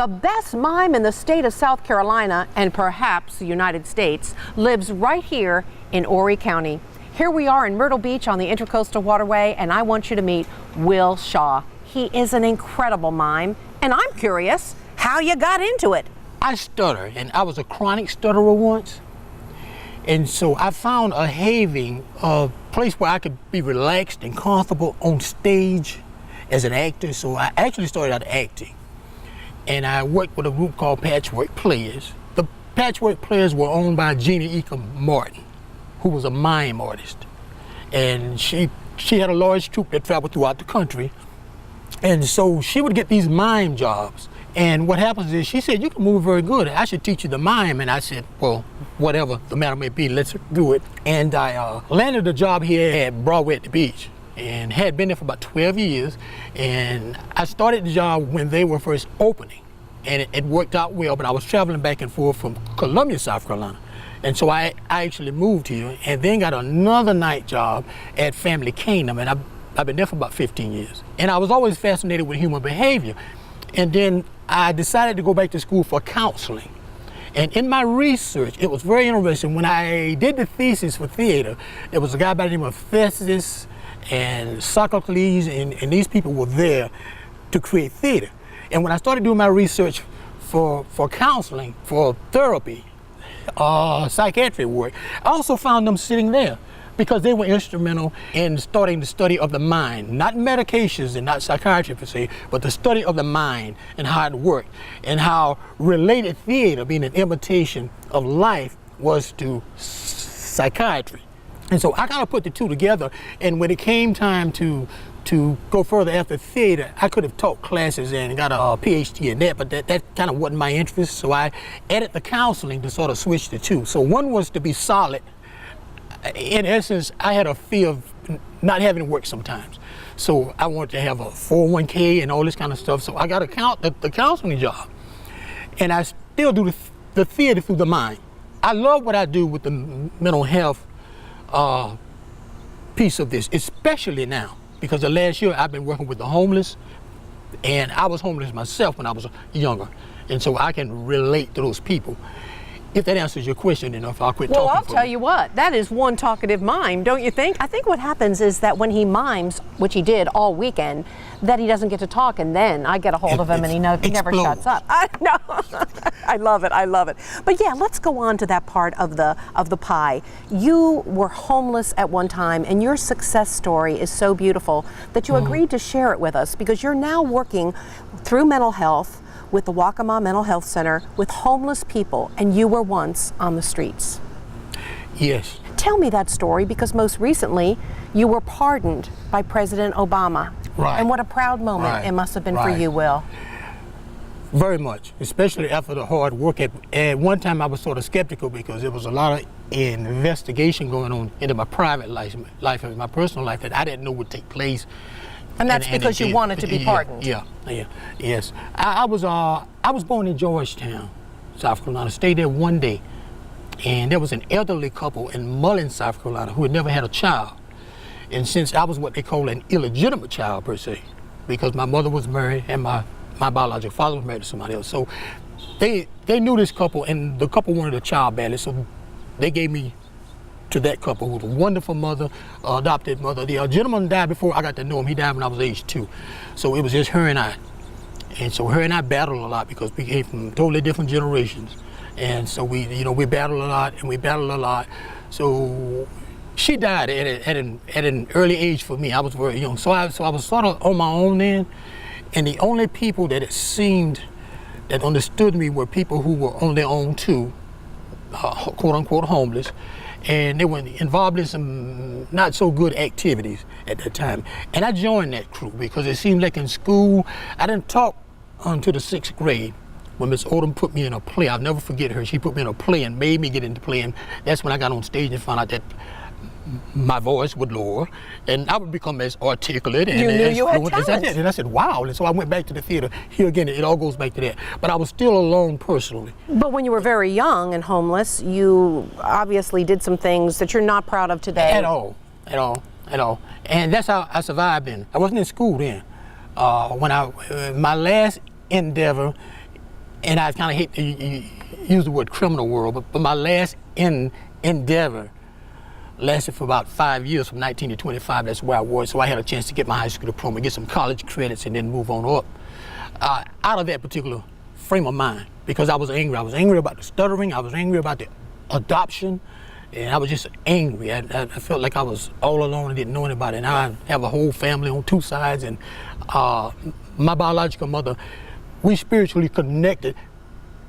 The best mime in the state of South Carolina, and perhaps the United States, lives right here in Horry County. Here we are in Myrtle Beach on the Intracoastal Waterway, and I want you to meet Will Shaw. He is an incredible mime, and I'm curious how you got into it. I stutter, and I was a chronic stutterer once. And so I found a haven, a place where I could be relaxed and comfortable on stage as an actor. So I actually started out acting. And I worked with a group called Patchwork Players. The Patchwork Players were owned by Jeannie Ecom Martin, who was a mime artist. And she had a large troupe that traveled throughout the country. And so she would get these mime jobs. And what happens is she said, "You can move very good. I should teach you the mime." And I said, "Well, whatever the matter may be, let's do it." And I landed a job here at Broadway at the beach and had been there for about 12 years. And I started the job when they were first opening. And it worked out well, but I was traveling back and forth from Columbia, South Carolina. And so I actually moved here and then got another night job at Family Kingdom. And I've been there for about 15 years. And I was always fascinated with human behavior. And then I decided to go back to school for counseling. And in my research, it was very interesting. When I did the thesis for theater, there was a guy by the name of Thesis and Sophocles, and these people were there to create theater. And when I started doing my research for counseling, for therapy, psychiatric work, I also found them sitting there because they were instrumental in starting the study of the mind, not medications and not psychiatry per se, but the study of the mind and how it worked and how related theater, being an imitation of life, was to psychiatry. And so I kind of put the two together, and when it came time to go further after theater, I could have taught classes and got a PhD in that, but that kind of wasn't my interest, so I added the counseling to sort of switch the two. So one was to be solid. In essence, I had a fear of not having to work sometimes. So I wanted to have a 401k and all this kind of stuff. So I got the counseling job. And I still do the theater through the mind. I love what I do with the mental health piece of this, especially now, because the last year I've been working with the homeless, and I was homeless myself when I was younger. And so I can relate to those people. If that answers your question, enough, I'll quit talking. Well, I'll tell you what, that is one talkative mime, don't you think? I think what happens is that when he mimes, which he did all weekend, that he doesn't get to talk, and then I get a hold of him and he never shuts up. I know. I love it. I love it. But yeah, let's go on to that part of the pie. You were homeless at one time, and your success story is so beautiful that you agreed to share it with us, because you're now working through mental health with the Waccamaw Mental Health Center with homeless people, and you were once on the streets. Yes. Tell me that story, because most recently you were pardoned by President Obama. Right. And what a proud moment it must have been for you, Will. Very much, especially after the hard work. At one time I was sort of skeptical because there was a lot of investigation going on into my private life and my personal life that I didn't know would take place. And that's because you wanted to be pardoned. Yes. I was born in Georgetown, South Carolina. Stayed there one day, and there was an elderly couple in Mullins, South Carolina, who had never had a child. And since I was what they call an illegitimate child per se, because my mother was married and my biological father was married to somebody else, so they knew this couple, and the couple wanted a child badly, so they gave me to that couple, who was a wonderful mother, adopted mother. The gentleman died before I got to know him. He died when I was age 2. So it was just her and I. And so her and I battled a lot because we came from totally different generations. And so we battled a lot. So she died at an early age for me. I was very young. So I was sort of on my own then. And the only people that it seemed that understood me were people who were on their own too, quote unquote homeless. And they were involved in some not so good activities at that time. And I joined that crew because it seemed like in school, I didn't talk until the 6th grade when Miss Odom put me in a play. I'll never forget her. She put me in a play and made me get into playing. That's when I got on stage and found out that my voice would lower and I would become as articulate and as fluent as I did. And I said, wow. And so I went back to the theater. Here again, it all goes back to that. But I was still alone personally. But when you were very young and homeless, you obviously did some things that you're not proud of today. At all. And that's how I survived then. I wasn't in school then. My last endeavor and I kind of hate to use the word criminal world, but my last endeavor lasted for about 5 years, from 19 to 25. That's where I was. So I had a chance to get my high school diploma, get some college credits, and then move on up. Out of that particular frame of mind, because I was angry. I was angry about the stuttering. I was angry about the adoption, and I was just angry. I felt like I was all alone and didn't know anybody. And I have a whole family on 2 sides, and my biological mother, we spiritually connected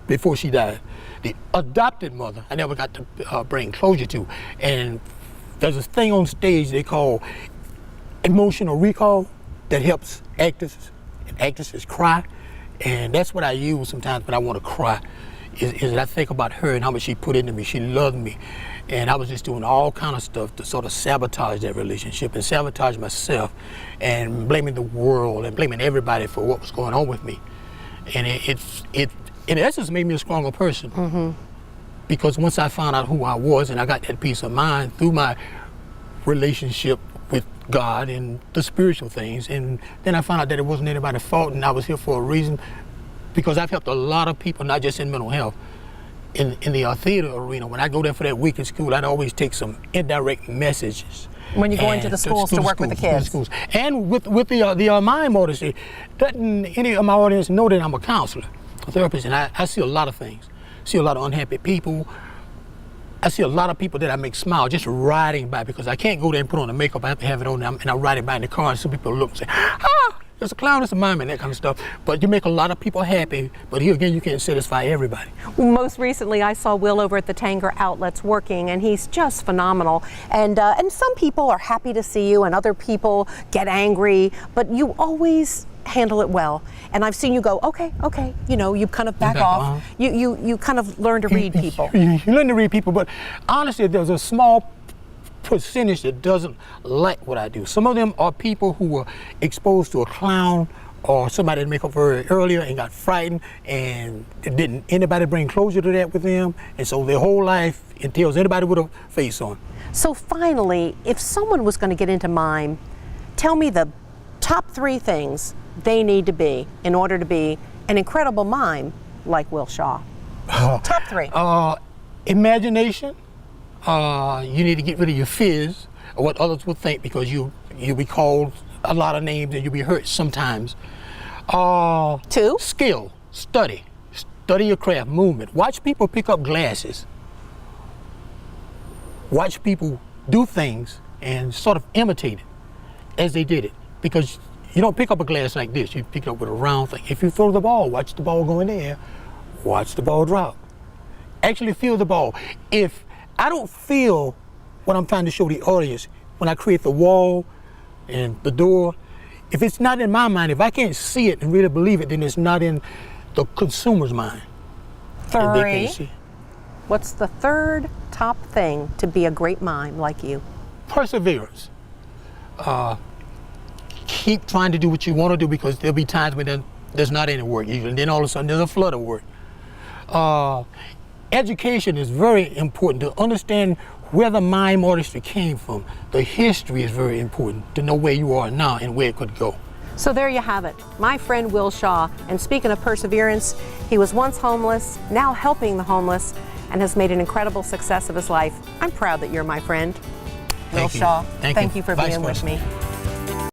before she died. The adopted mother, I never got to bring closure to. And there's this thing on stage they call emotional recall that helps actors and actresses cry. And that's what I use sometimes when I want to cry, is I think about her and how much she put into me. She loved me. And I was just doing all kind of stuff to sort of sabotage that relationship and sabotage myself, and blaming the world and blaming everybody for what was going on with me. And it in essence made me a stronger person. Mm-hmm. Because once I found out who I was and I got that peace of mind through my relationship with God and the spiritual things, and then I found out that it wasn't anybody's fault and I was here for a reason, because I've helped a lot of people, not just in mental health, in the theater arena. When I go there for that week in school, I'd always take some indirect messages. When you go into the schools to work with the kids. And with the mime artists, doesn't any of my audience know that I'm a counselor, a therapist, and I see a lot of things. See a lot of unhappy people. I see a lot of people that I make smile just riding by, because I can't go there and put on the makeup. I have to have it on, and I'm riding by in the car, and some people look and say, ah, there's a clown, there's a mime, and that kind of stuff. But you make a lot of people happy, but here again, you can't satisfy everybody. Most recently, I saw Will over at the Tanger Outlets working, and he's just phenomenal. And some people are happy to see you, and other people get angry, but you always handle it well. And I've seen you go, okay, you know, you kind of back off. You kind of learn to read people. You learn to read people, but honestly, there's a small percentage that doesn't like what I do. Some of them are people who were exposed to a clown or somebody that make up very earlier and got frightened, and didn't anybody bring closure to that with them, and so their whole life entails anybody with a face on. So finally, if someone was going to get into mime, tell me the top 3 things they need to be in order to be an incredible mime like Will Shaw. Top 3. Imagination. You need to get rid of your fears of what others will think, because you'll be called a lot of names and you'll be hurt sometimes. 2. Skill. Study your craft. Movement. Watch people pick up glasses. Watch people do things and sort of imitate it as they did it, because you don't pick up a glass like this. You pick it up with a round thing. If you throw the ball, watch the ball go in the air. Watch the ball drop. Actually feel the ball. If I don't feel what I'm trying to show the audience when I create the wall and the door, if it's not in my mind, if I can't see it and really believe it, then it's not in the consumer's mind. 3. What's the 3rd top thing to be a great mime like you? Perseverance. Keep trying to do what you want to do, because there'll be times when there's not any work, and then all of a sudden there's a flood of work. Education is very important to understand where the mime artistry came from. The history is very important to know where you are now and where it could go. So there you have it, my friend Will Shaw. And speaking of perseverance, he was once homeless, now helping the homeless, and has made an incredible success of his life. I'm proud that you're my friend. Will Shaw, thank you for being with me.